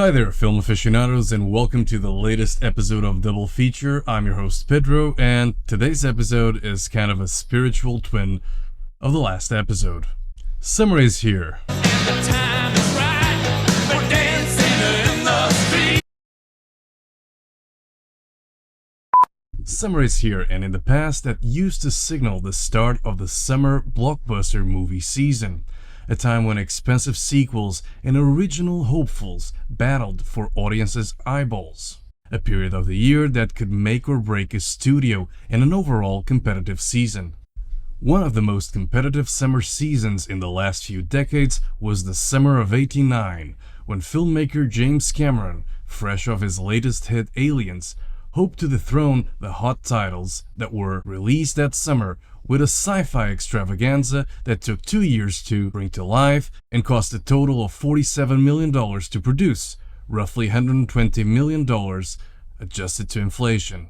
Hi there, film aficionados, and welcome to the latest episode of Double Feature. I'm your host Pedro, and today's episode is kind of a spiritual twin of the last episode. Summer is here. Summer is here, and in the past that used to signal the start of the summer blockbuster movie season. A time when expensive sequels and original hopefuls battled for audiences' eyeballs. A period of the year that could make or break a studio and an overall competitive season. One of the most competitive summer seasons in the last few decades was the summer of '89, when filmmaker James Cameron, fresh off his latest hit Aliens, hoped to dethrone the hot titles that were released that summer with a sci-fi extravaganza that took 2 years to bring to life and cost a total of $47 million to produce, roughly $120 million adjusted to inflation.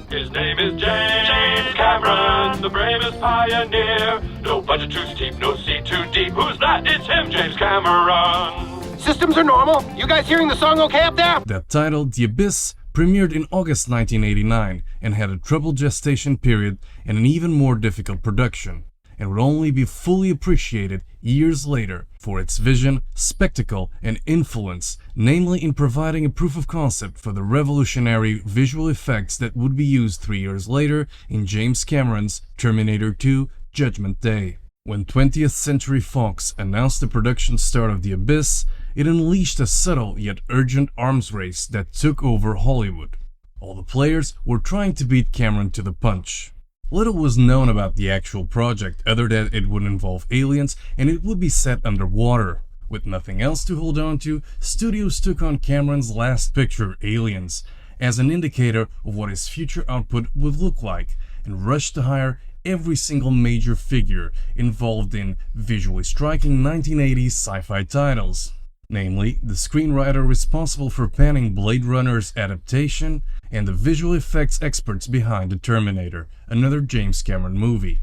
His name is James Cameron, the bravest pioneer. No budget too steep, no sea too deep. Who's that? It's him, James Cameron. Systems are normal. You guys hearing the song okay up there? That title, The Abyss, premiered in August 1989 and had a troubled gestation period and an even more difficult production, and would only be fully appreciated years later for its vision, spectacle, and influence, namely in providing a proof of concept for the revolutionary visual effects that would be used 3 years later in James Cameron's Terminator 2: Judgment Day. When 20th Century Fox announced the production start of The Abyss, it unleashed a subtle yet urgent arms race that took over Hollywood. All the players were trying to beat Cameron to the punch. Little was known about the actual project other than it would involve aliens and it would be set underwater. With nothing else to hold on to, studios took on Cameron's last picture, Aliens, as an indicator of what his future output would look like, and rushed to hire every single major figure involved in visually striking 1980s sci-fi titles. Namely, the screenwriter responsible for penning Blade Runner's adaptation and the visual effects experts behind The Terminator, another James Cameron movie.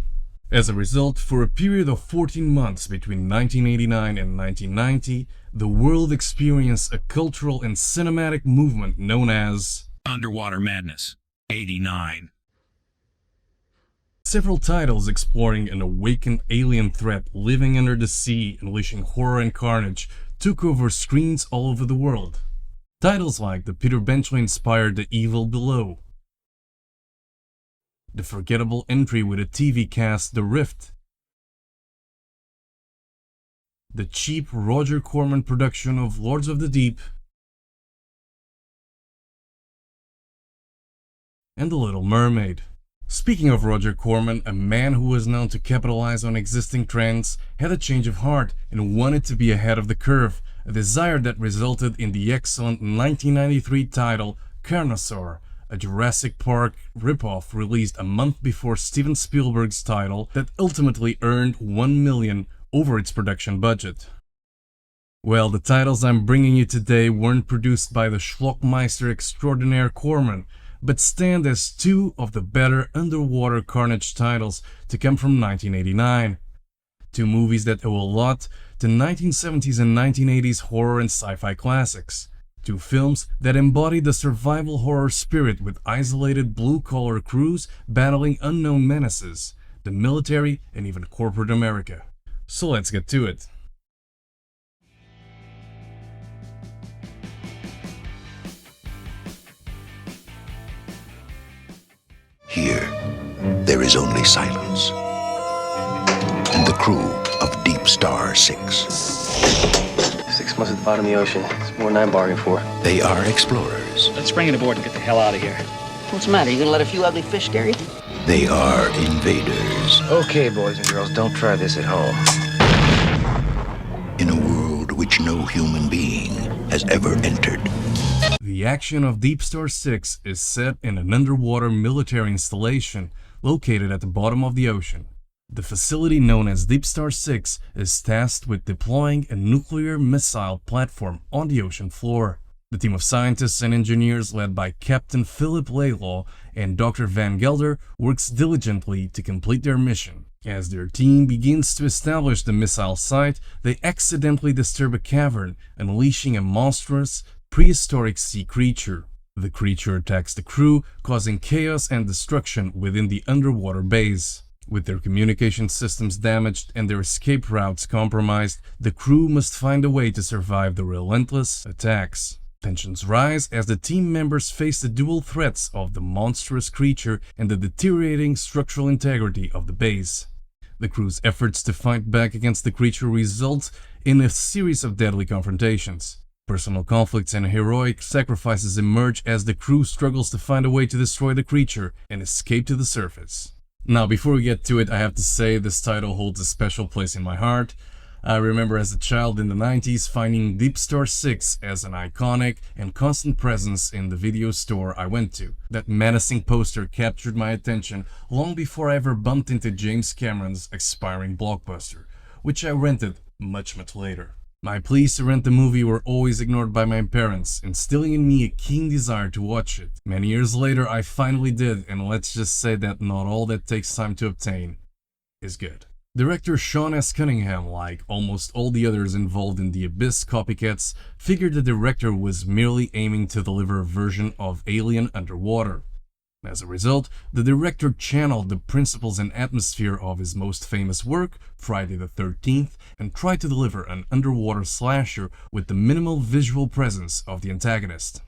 As a result, for a period of 14 months between 1989 and 1990, the world experienced a cultural and cinematic movement known as Underwater Madness, 89. Several titles exploring an awakened alien threat living under the sea, unleashing horror and carnage, took over screens all over the world. Titles like the Peter Benchley-inspired The Evil Below, the forgettable entry with a TV cast The Rift, the cheap Roger Corman production of Lords of the Deep, and The Little Mermaid. Speaking of Roger Corman, a man who was known to capitalize on existing trends, had a change of heart and wanted to be ahead of the curve, a desire that resulted in the excellent 1993 title Carnosaur, a Jurassic Park ripoff released a month before Steven Spielberg's title that ultimately earned $1 million over its production budget. Well, the titles I'm bringing you today weren't produced by the schlockmeister extraordinaire Corman, but stand as two of the better underwater carnage titles to come from 1989. Two movies that owe a lot to 1970s and 1980s horror and sci-fi classics. Two films that embody the survival horror spirit with isolated blue-collar crews battling unknown menaces, the military and even corporate America. So let's get to it. Here, there is only silence. And the crew of DeepStar Six. 6 months at the bottom of the ocean. It's more than I bargained for. They are explorers. Let's bring it aboard and get the hell out of here. What's the matter? You gonna let a few ugly fish scare you? They are invaders. Okay, boys and girls, don't try this at home. In a world which no human being has ever entered. The action of DeepStar Six is set in an underwater military installation located at the bottom of the ocean. The facility known as DeepStar Six is tasked with deploying a nuclear missile platform on the ocean floor. The team of scientists and engineers led by Captain Philip Laylaw and Dr. Van Gelder works diligently to complete their mission. As their team begins to establish the missile site, they accidentally disturb a cavern, unleashing a monstrous, prehistoric sea creature. The creature attacks the crew, causing chaos and destruction within the underwater base. With their communication systems damaged and their escape routes compromised, the crew must find a way to survive the relentless attacks. Tensions rise as the team members face the dual threats of the monstrous creature and the deteriorating structural integrity of the base. The crew's efforts to fight back against the creature result in a series of deadly confrontations. Personal conflicts and heroic sacrifices emerge as the crew struggles to find a way to destroy the creature and escape to the surface. Now, before we get to it, I have to say this title holds a special place in my heart. I remember as a child in the 90s finding DeepStar Six as an iconic and constant presence in the video store I went to. That menacing poster captured my attention long before I ever bumped into James Cameron's expiring blockbuster, which I rented much later. My pleas to rent the movie were always ignored by my parents, instilling in me a keen desire to watch it. Many years later, I finally did, and let's just say that not all that takes time to obtain is good. Director Sean S. Cunningham, like almost all the others involved in the Abyss copycats, figured the director was merely aiming to deliver a version of Alien underwater. As a result, the director channeled the principles and atmosphere of his most famous work, Friday the 13th, and tried to deliver an underwater slasher with the minimal visual presence of the antagonist.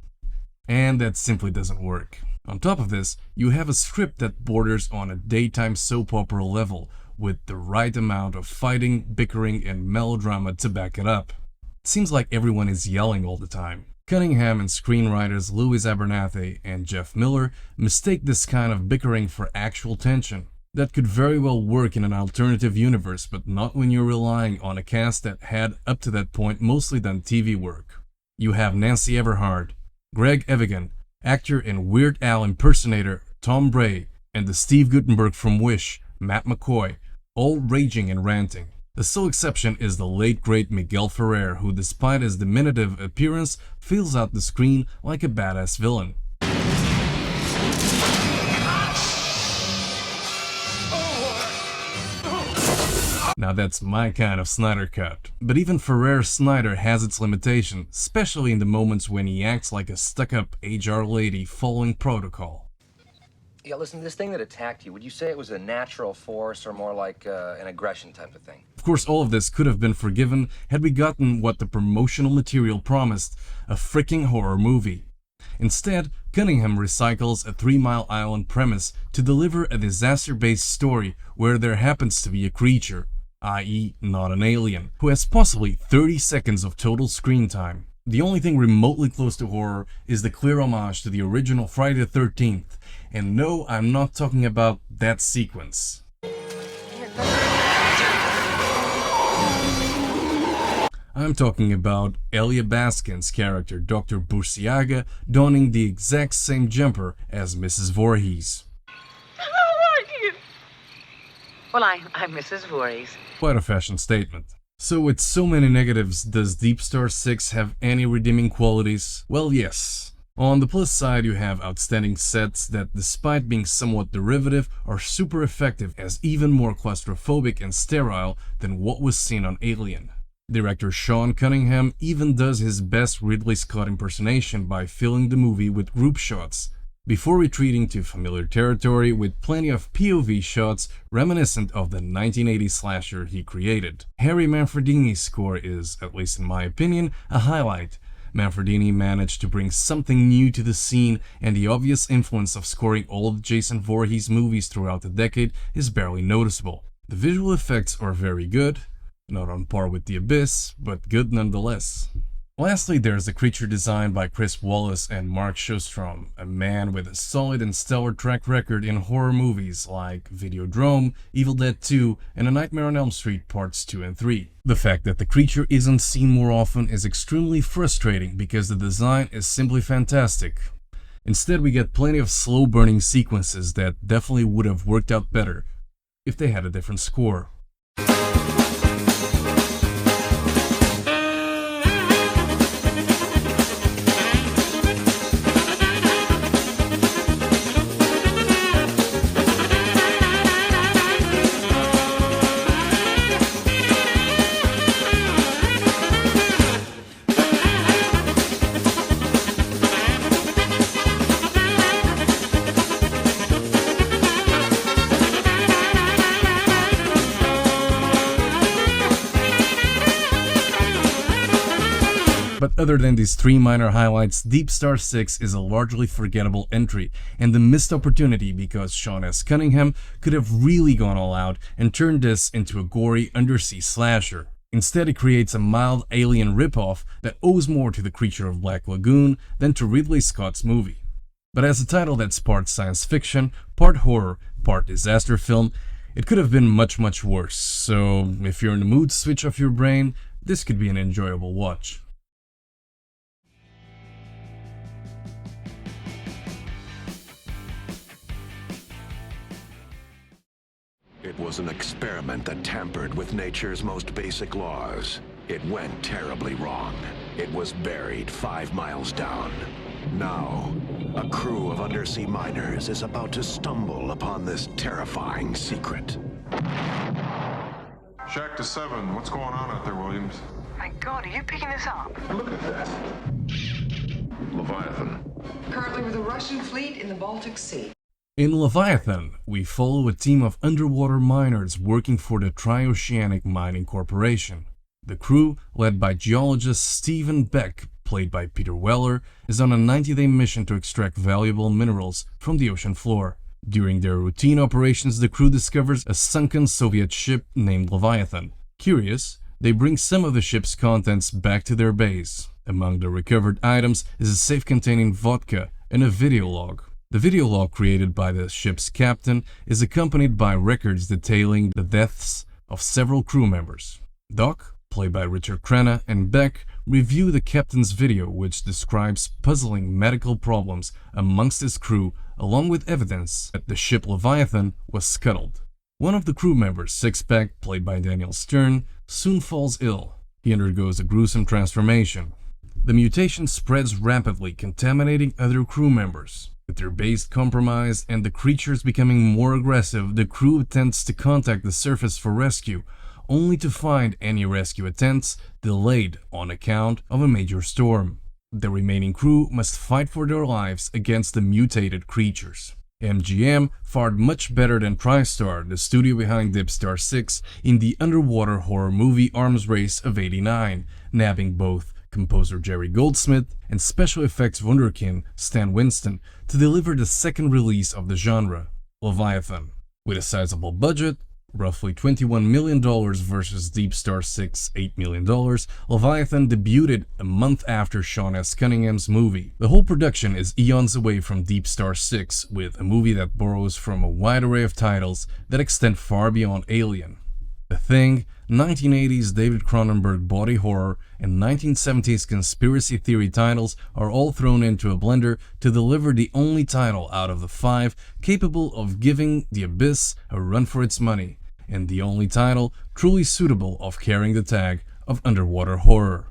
And that simply doesn't work. On top of this, you have a script that borders on a daytime soap opera level, with the right amount of fighting, bickering, and melodrama to back it up. It seems like everyone is yelling all the time. Cunningham and screenwriters Louis Abernathy and Jeff Miller mistake this kind of bickering for actual tension. That could very well work in an alternative universe, but not when you're relying on a cast that had, up to that point, mostly done TV work. You have Nancy Everhart, Greg Evigan, actor and Weird Al impersonator Tom Bray, and the Steve Guttenberg from Wish, Matt McCoy, all raging and ranting. The sole exception is the late great Miguel Ferrer, who despite his diminutive appearance, fills out the screen like a badass villain. Now that's my kind of Snyder cut. But even Ferrer's Snyder has its limitations, especially in the moments when he acts like a stuck-up HR lady following protocol. Yeah, listen, this thing that attacked you, would you say it was a natural force or more like an aggression type of thing? Of course, all of this could have been forgiven had we gotten what the promotional material promised, a freaking horror movie. Instead, Cunningham recycles a 3 Mile Island premise to deliver a disaster-based story where there happens to be a creature, i.e. not an alien, who has possibly 30 seconds of total screen time. The only thing remotely close to horror is the clear homage to the original Friday the 13th, and no, I'm not talking about that sequence. I'm talking about Elia Baskin's character, Dr. Burciaga, donning the exact same jumper as Mrs. Voorhees. How are you? Well, I'm Mrs. Voorhees. Quite a fashion statement. So with so many negatives, does DeepStar Six have any redeeming qualities? Well, yes. On the plus side, you have outstanding sets that, despite being somewhat derivative, are super effective as even more claustrophobic and sterile than what was seen on Alien. Director Sean Cunningham even does his best Ridley Scott impersonation by filling the movie with group shots, before retreating to familiar territory with plenty of POV shots reminiscent of the 1980 slasher he created. Harry Manfredini's score is, at least in my opinion, a highlight. Manfredini managed to bring something new to the scene, and the obvious influence of scoring all of Jason Voorhees movies throughout the decade is barely noticeable. The visual effects are very good, not on par with The Abyss, but good nonetheless. Lastly, there's the creature design by Chris Wallace and Mark Shostrom, a man with a solid and stellar track record in horror movies like Videodrome, Evil Dead 2, and A Nightmare on Elm Street Parts 2 and 3. The fact that the creature isn't seen more often is extremely frustrating because the design is simply fantastic. Instead, we get plenty of slow-burning sequences that definitely would have worked out better if they had a different score. But other than these three minor highlights, DeepStar Six is a largely forgettable entry and a missed opportunity because Sean S. Cunningham could have really gone all out and turned this into a gory undersea slasher. Instead, it creates a mild alien ripoff that owes more to The Creature of Black Lagoon than to Ridley Scott's movie. But as a title that's part science fiction, part horror, part disaster film, it could have been much worse, so if you're in the mood to switch off your brain, this could be an enjoyable watch. It was an experiment that tampered with nature's most basic laws. It went terribly wrong. It was buried 5 miles down. Now, a crew of undersea miners is about to stumble upon this terrifying secret. Shack to 7, what's going on out there, Williams? My God, are you picking this up? Look at that. Leviathan. Currently with a Russian fleet in the Baltic Sea. In Leviathan, we follow a team of underwater miners working for the Trioceanic Mining Corporation. The crew, led by geologist Stephen Beck, played by Peter Weller, is on a 90-day mission to extract valuable minerals from the ocean floor. During their routine operations, the crew discovers a sunken Soviet ship named Leviathan. Curious, they bring some of the ship's contents back to their base. Among the recovered items is a safe containing vodka and a video log. The video log created by the ship's captain is accompanied by records detailing the deaths of several crew members. Doc, played by Richard Crenna, and Beck review the captain's video, which describes puzzling medical problems amongst his crew, along with evidence that the ship Leviathan was scuttled. One of the crew members, Sixpack, played by Daniel Stern, soon falls ill. He undergoes a gruesome transformation. The mutation spreads rapidly, contaminating other crew members. With their base compromised and the creatures becoming more aggressive, the crew attempts to contact the surface for rescue, only to find any rescue attempts delayed on account of a major storm. The remaining crew must fight for their lives against the mutated creatures. MGM fared much better than TriStar, the studio behind DeepStar Six, in the underwater horror movie Arms Race of '89, nabbing both composer Jerry Goldsmith and special effects wunderkind Stan Winston to deliver the second release of the genre, Leviathan. With a sizable budget, roughly $21 million versus DeepStar Six $8 million, Leviathan debuted a month after Sean S. Cunningham's movie. The whole production is eons away from DeepStar Six, with a movie that borrows from a wide array of titles that extend far beyond Alien. The Thing, 1980s David Cronenberg body horror, and 1970s conspiracy theory titles are all thrown into a blender to deliver the only title out of the 5 capable of giving The Abyss a run for its money, and the only title truly suitable of carrying the tag of underwater horror.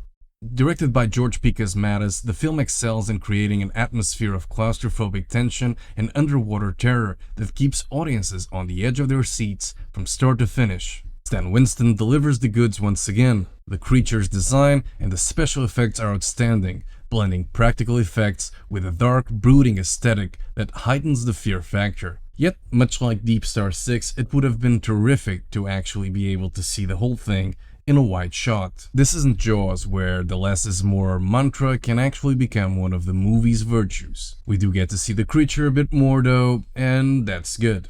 Directed by George P. Cosmatos, the film excels in creating an atmosphere of claustrophobic tension and underwater terror that keeps audiences on the edge of their seats from start to finish. Stan Winston delivers the goods once again. The creature's design and the special effects are outstanding, blending practical effects with a dark, brooding aesthetic that heightens the fear factor. Yet, much like DeepStar Six, it would have been terrific to actually be able to see the whole thing in a wide shot. This isn't Jaws, where the less is more mantra can actually become one of the movie's virtues. We do get to see the creature a bit more though, and that's good.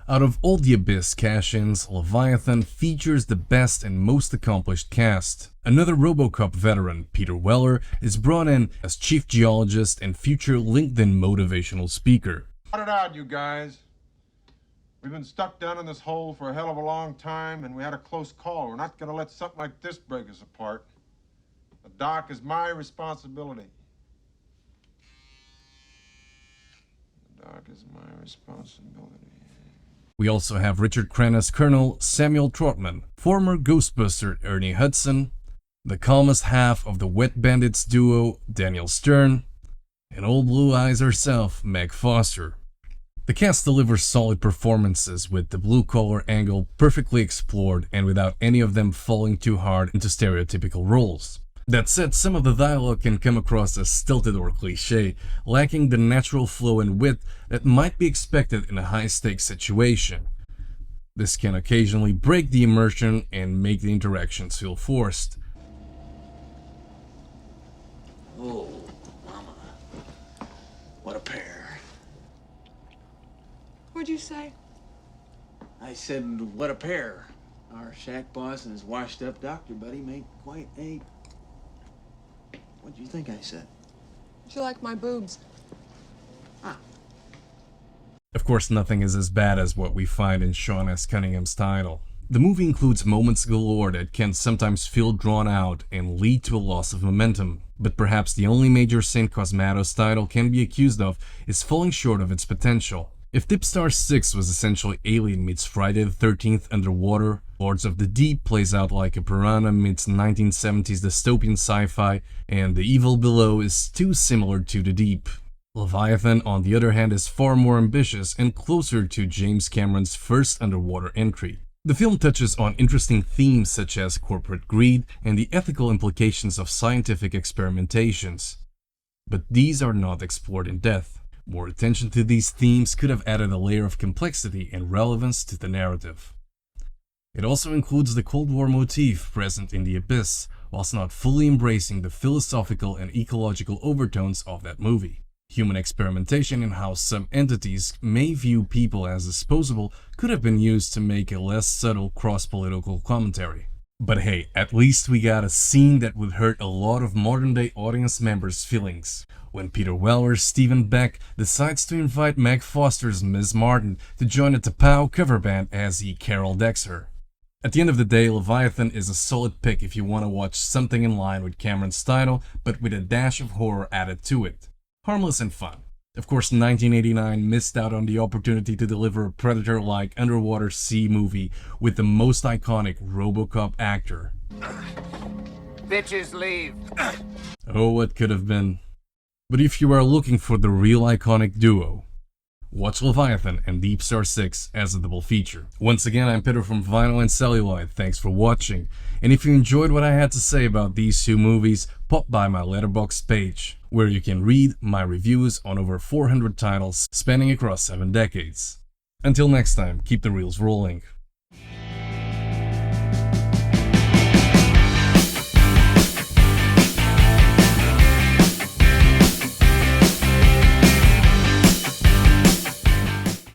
Out of all the Abyss cash-ins, Leviathan features the best and most accomplished cast. Another RoboCop veteran, Peter Weller, is brought in as chief geologist and future LinkedIn motivational speaker. Cut it out, you guys. We've been stuck down in this hole for a hell of a long time, and we had a close call. We're not gonna let something like this break us apart. The dock is my responsibility. The dock is my responsibility. We also have Richard Crenna's Colonel Samuel Trotman, former Ghostbuster Ernie Hudson, the calmest half of the Wet Bandits duo Daniel Stern, and Old Blue Eyes herself, Meg Foster. The cast delivers solid performances, with the blue-collar angle perfectly explored and without any of them falling too hard into stereotypical roles. That said, some of the dialogue can come across as stilted or cliché, lacking the natural flow and wit that might be expected in a high-stakes situation. This can occasionally break the immersion and make the interactions feel forced. Oh, mama. What a pair. What'd you say? I said, what a pair. Our shack boss and his washed-up doctor buddy make quite a... What'd you think I said? Did you like my boobs? Of course, nothing is as bad as what we find in Sean S. Cunningham's title. The movie includes moments galore that can sometimes feel drawn out and lead to a loss of momentum, but perhaps the only major sin Cosmatos' title can be accused of is falling short of its potential. If DeepStar Six was essentially Alien meets Friday the 13th underwater, Lords of the Deep plays out like a piranha meets 1970s dystopian sci-fi, and The Evil Below is too similar to The Deep. Leviathan, on the other hand, is far more ambitious and closer to James Cameron's first underwater entry. The film touches on interesting themes such as corporate greed and the ethical implications of scientific experimentations. But these are not explored in depth. More attention to these themes could have added a layer of complexity and relevance to the narrative. It also includes the Cold War motif present in The Abyss, whilst not fully embracing the philosophical and ecological overtones of that movie. Human experimentation and how some entities may view people as disposable could have been used to make a less subtle cross-political commentary. But hey, at least we got a scene that would hurt a lot of modern-day audience members' feelings. When Peter Weller's Stephen Beck decides to invite Meg Foster's Ms. Martin to join the Tapao cover band as he Carol decks her. At the end of the day, Leviathan is a solid pick if you want to watch something in line with Cameron's title, but with a dash of horror added to it. Harmless and fun. Of course, 1989 missed out on the opportunity to deliver a Predator-like underwater sea movie with the most iconic RoboCop actor. Bitches leave. Oh, what could have been. But if you are looking for the real iconic duo, watch Leviathan and DeepStar Six as a double feature. Once again, I'm Peter from Vinyl and Celluloid. Thanks for watching. And if you enjoyed what I had to say about these two movies, pop by my Letterboxd page, where you can read my reviews on over 400 titles spanning across 7 decades. Until next time, keep the reels rolling.